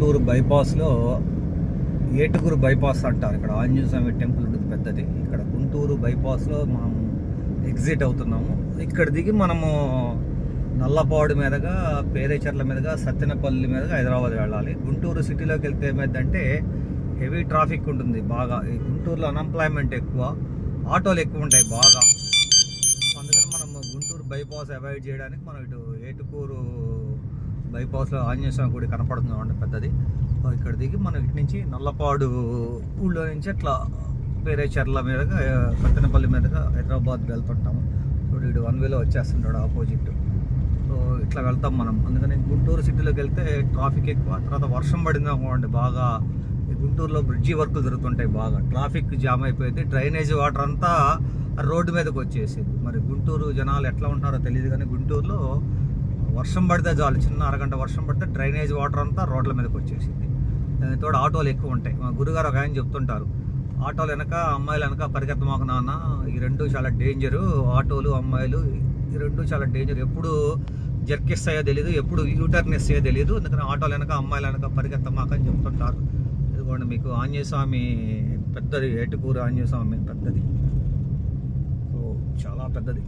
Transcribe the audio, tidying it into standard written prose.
Guntur బైపాస్లో ఏటుగురు bypass అంటారు. ఇక్కడ ఆంజనేయ స్వామి temple ఉంటుంది పెద్దది. ఇక్కడ గుంటూరు బైపాస్లో మనం ఎగ్జిట్ అవుతున్నాము. ఇక్కడ దిగి మనము నల్లపాడు మీదుగా, పేరేచర్ల మీదుగా, సత్తెనపల్లి మీదుగా హైదరాబాద్ వెళ్ళాలి. గుంటూరు సిటీలోకి వెళ్తే ఏమైందంటే హెవీ ట్రాఫిక్ ఉంటుంది బాగా. ఈ గుంటూరులో అన్ఎంప్లాయ్మెంట్ ఎక్కువ, ఆటోలు ఎక్కువ ఉంటాయి బాగా. అందుకని మనం గుంటూరు బైపాస్ అవాయిడ్ చేయడానికి మనం ఇటు ఏటుకూరు బైపాస్లో ఆంజనేయ స్వామి గుడి కనపడుతుంది అండి పెద్దది. ఇక్కడ దిగి మనం ఇటు నుంచి నల్లపాడు ఊళ్ళో నుంచి అట్లా పేరేచర్ల మీదుగా, సత్తెనపల్లి మీదుగా హైదరాబాద్ వెళ్తుంటాము. ఇప్పుడు ఇటు వన్ వేలో వచ్చేస్తుంటాడు ఆపోజిట్. సో ఇట్లా వెళ్తాం మనం. అందుకని గుంటూరు సిటీలోకి వెళ్తే ట్రాఫిక్ ఎక్కువ. తర్వాత వర్షం పడింది అనుకోండి బాగా, ఈ గుంటూరులో బ్రిడ్జి వర్కులు జరుగుతుంటాయి బాగా, ట్రాఫిక్ జామ్ అయిపోయింది. డ్రైనేజ్ వాటర్ అంతా రోడ్డు మీదకి వచ్చేసింది. మరి గుంటూరు జనాలు ఎట్లా ఉంటున్నారో తెలియదు, కానీ గుంటూరులో వర్షం పడితే చాలు, చిన్న అరగంట వర్షం పడితే డ్రైనేజ్ వాటర్ అంతా రోడ్ల మీదకి వచ్చేసింది. తోడు ఆటోలు ఎక్కువ ఉంటాయి. మా గురుగారు ఒక ఆయన చెప్తుంటారు, ఆటోలు వెనక అమ్మాయిలు వెనక పరిగెత్తమాకు నాన్న, ఈ రెండు చాలా డేంజరు. ఆటోలు అమ్మాయిలు ఈ రెండు చాలా డేంజర్. ఎప్పుడు జర్కిస్తాయో తెలియదు, ఎప్పుడు యూటర్న్ ఇస్తాయో తెలియదు. అందుకని ఆటోలు వెనక అమ్మాయిలు వెనక పరిగెత్తమాక అని చెప్తుంటారు. ఇదిగోండి మీకు ఆంజనేయ స్వామి పెద్దది, ఏటుకూరు ఆంజనేయ స్వామి పెద్దది. సో చాలా పెద్దది.